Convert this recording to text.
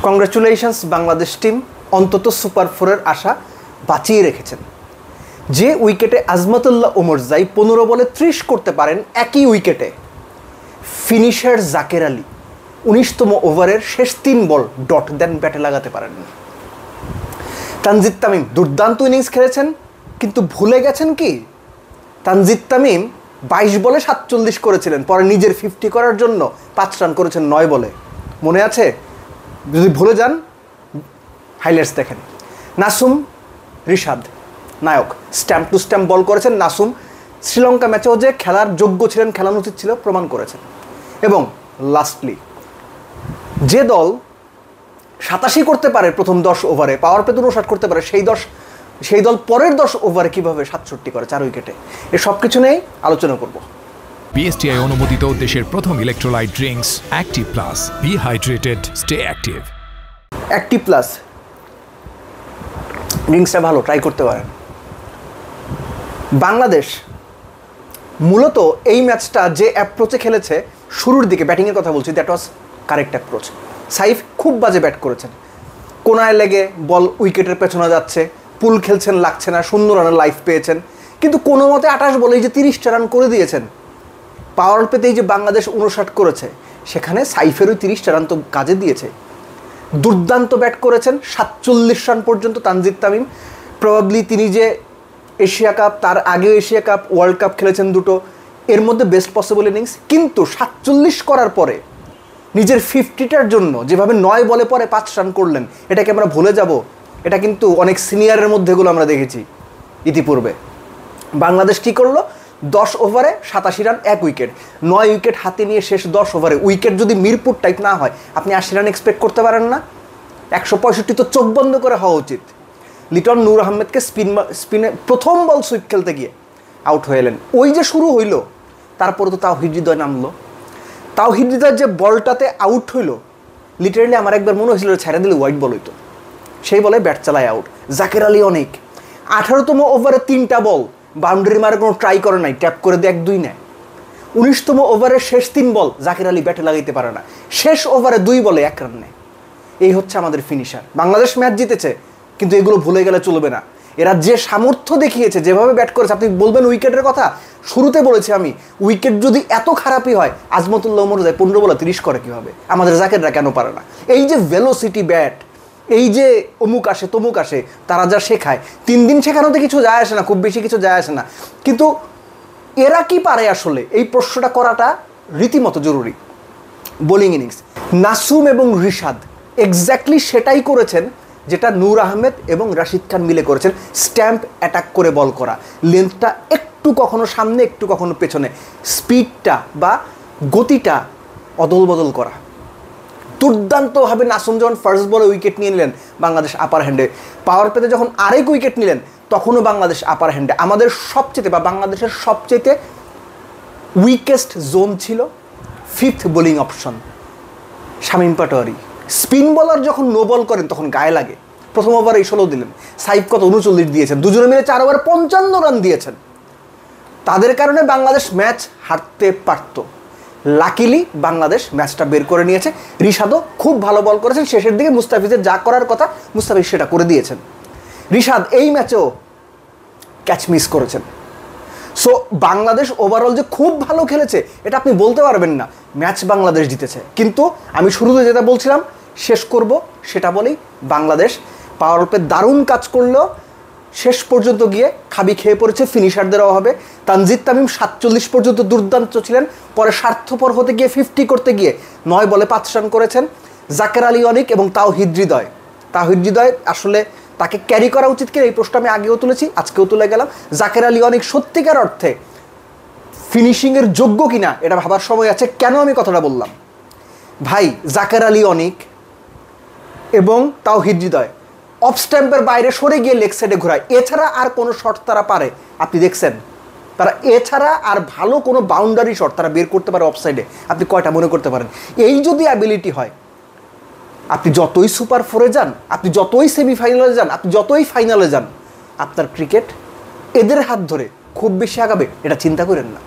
Congratulations Bangladesh team, অন্তত super ফোরের আশা বাঁচিয়ে রেখেছেন। যে উইকেটে আজমতুল্লাহ ওমরজাই 15 বলে 30 করতে পারেন, একই উইকেটে ফিনিশার জাকের আলী 19তম ওভারের শেষ 3 বল ডট দেন, ব্যাটে লাগাতে পারেননি। তানজিদ তামিম দুর্দান্ত ইনিংস খেলেছেন, কিন্তু ভুলে গেছেন কি তানজিদ তামিম 22 বলে 47 করেছিলেন, পরে নিজের 50 করার জন্য 5 রান করেছেন 9 বলে। মনে আছে? যদি ভুলে যান হাইলাইটস দেখেন। নাসুম রিশাদ নায়ক স্ট্যাম্প টু স্ট্যাম্প বল করেছেন। নাসুম শ্রীলঙ্কা ম্যাচেও যে খেলার যোগ্য ছিলেন, খেলানো উচিত ছিল, প্রমাণ করেছেন। এবং লাস্টলি যে দল 87 করতে পারে প্রথম 10 ওভারে, পাওয়ার প্লে 59 করতে পারে, সেই দল পরের 10 ওভারে কীভাবে 67 করে 4 উইকেটে, এ সব কিছু নিয়েই আলোচনা করব। বিএসটিআই অনুমোদিত দেশের প্রথম electrolyte drinks active plus, be hydrated, stay active. Active plus ড্রিঙ্কসটা ভালো, ট্রাই করতে পারেন। বাংলাদেশ মূলত এই ম্যাচটা যে অ্যাপ্রোচে খেলেছে, শুরুর দিকে ব্যাটিংয়ের কথা বলছি, that was correct approach. Saif খুব বাজে ব্যাট করেছেন, কোনায় লেগে বল উইকেটের পেছনে যাচ্ছে, পুল খেলছেন, লাগছে না, 0 রানের লাইফ পেয়েছেন, কিন্তু কোনো মতে 28 বলেই যে 30টা রান করে দিয়েছেন। পাওয়ার প্লেতেই যে বাংলাদেশ 59 করেছে, সেখানে সাইফেরও 30টা রান তো কাজে দিয়েছে। দুর্দান্ত ব্যাট করেছেন, 47 রান পর্যন্ত তানজিদ তামিম। প্রবাবলি তিনি যে এশিয়া কাপ, তার আগেও এশিয়া কাপ, ওয়ার্ল্ড কাপ খেলেছেন দুটো, এর মধ্যে বেস্ট পসিবল ইনিংস। কিন্তু 47 করার পরে নিজের 50টার জন্য যেভাবে 9 বলে পরে 5 রান করলেন, এটাকে আমরা ভুলে যাব? এটা কিন্তু অনেক সিনিয়রের মধ্যে এগুলো আমরা দেখেছি ইতিপূর্বে। বাংলাদেশ কী করলো? 10 ওভারে 87 রান, 1 উইকেট, 9 উইকেট হাতে নিয়ে শেষ 10 ওভারে। উইকেট যদি মিরপুর টাইপ না হয়, আপনি 80 রান এক্সপেক্ট করতে পারেন না? 165 তো চোখ বন্ধ করে হওয়া উচিত। লিটন নূর আহমেদকে স্পিনে প্রথম বল সুইপ খেলতে গিয়ে আউট হয়ে এলেন। ওই যে শুরু হইল, তারপরে তো তাওহিদ হৃদয় নামলো। তাওহিদ হৃদয়ের যে বলটাতে আউট হইল, লিটারেলি আমার একবার মনে হয়েছিল ছেড়ে দিলে হোয়াইট বল হইতো। সেই বলে ব্যাট চালায় আউট। জাকের আলী অনেক 18তম ওভারে 3টা বল বাউন্ডারি মারে কোনো ট্রাই করে নাই, ট্যাপ করে দিয়ে 1-2 নেয়। 19তম ওভারের শেষ 3 বল জাকের আলী ব্যাটে লাগাইতে পারে না, শেষ ওভারে 2 বলে 1 রান নেয়। এই হচ্ছে আমাদের ফিনিশার। বাংলাদেশ ম্যাচ জিতেছে, কিন্তু এগুলো ভুলে গেলে চলবে না। এরা যে সামর্থ্য দেখিয়েছে, যেভাবে ব্যাট করেছে, আপনি বলবেন উইকেটের কথা, শুরুতে বলেছি আমি, উইকেট যদি এত খারাপই হয়, আজমতুল্লাহ ওমরজাই 15 বলে 30 করে কীভাবে? আমাদের জাকেররা কেন পারে না? এই যে ভেলোসিটি ব্যাট, এই যে অমুক আসে তমুক আসে, তারা যা শেখায়, 3 দিন শেখানোতে কিছু যায় আসে না, খুব বেশি কিছু যায় আসে না, কিন্তু এরা কি পারে আসলে? এই প্রশ্নটা করাটা রীতিমতো জরুরি। বোলিং ইনিংস নাসুম এবং রিশাদ এক্স্যাক্টলি সেটাই করেছেন যেটা নূর আহমেদ এবং রাশিদ খান মিলে করেছেন। স্ট্যাম্প অ্যাটাক করে বল করা, লেন্থটা একটু কখনো সামনে, একটু কখনো পেছনে, স্পিডটা বা গতিটা অদল বদল করা। দুর্দান্তভাবে নাসুম যখন ফার্স্ট বলে উইকেট নিয়ে নিলেন, বাংলাদেশ আপার হ্যান্ডে। পাওয়ার প্লেতে যখন আরেক উইকেট নিলেন, তখনও বাংলাদেশ আপার হ্যান্ডে। আমাদের সবচেয়ে বা বাংলাদেশের সবচেয়ে উইকেস্ট জোন ছিল 5th bowling option Shamim Patwari. Spin bowler যখন নো বল করেন, তখন গায়ে লাগে। প্রথম ওভারে 16 দিলেন, সাইফ কত 39 দিয়েছেন, দুজনে মিলে 4 ওভারে 55 রান দিয়েছেন। তাদের কারণে বাংলাদেশ ম্যাচ হারতে পারত। লাকিলি বাংলাদেশ ম্যাচটা বের করে নিয়েছে। রিশাদও খুব ভালো বল করেছেন, শেষের দিকে মুস্তাফিজের যা করার কথা মুস্তাফিজ সেটা করে দিয়েছেন। রিশাদ এই ম্যাচেও ক্যাচ মিস করেছেন। সো বাংলাদেশ ওভারঅল যে খুব ভালো খেলেছে, এটা আপনি বলতে পারবেন না। ম্যাচ বাংলাদেশ জিতেছে, কিন্তু আমি শুরুতে যেটা বলছিলাম, শেষ করব সেটা বলেই, বাংলাদেশ পাওয়ার প্লে দারুণ কাজ করলেও শেষ পর্যন্ত গিয়ে খাবি খেয়ে পড়েছে ফিনিশারদের অভাবে। তানজিদ তামিম 47 পর্যন্ত দুর্দান্ত ছিলেন, পরে স্বার্থপর হতে গিয়ে 50 করতে গিয়ে 9 বলে 5 রান করেছেন। জাকের আলী অনেক এবং তাওহিদ হৃদয় আসলে তাকে ক্যারি করা উচিত কিনা, এই প্রশ্ন আমি আগেও তুলেছি, আজকেও তুলে গেলাম। জাকের আলী অনেক সত্যিকার অর্থে ফিনিশিংয়ের যোগ্য কিনা, এটা ভাবার সময় আছে। কেন আমি কথাটা বললাম? ভাই, জাকের আলী অনেক এবং তাওহিদ হৃদয় অফ স্ট্যাম্পের বাইরে সরে গিয়ে লেগ সাইডে ঘোরায়, এছাড়া আর কোনো শট তারা পারে? আপনি দেখছেন তারা এছাড়া আর ভালো কোনো বাউন্ডারি শট তারা বের করতে পারে অফ সাইডে? আপনি কয়টা মনে করতে পারেন? এই যদি অ্যাবিলিটি হয়, আপনি যতই সুপার 4-এ যান, আপনি যতই সেমিফাইনালে যান, আপনি যতই ফাইনালে যান, আপনার ক্রিকেট এদের হাত ধরে খুব বেশি আগাবে এটা চিন্তা করেন না।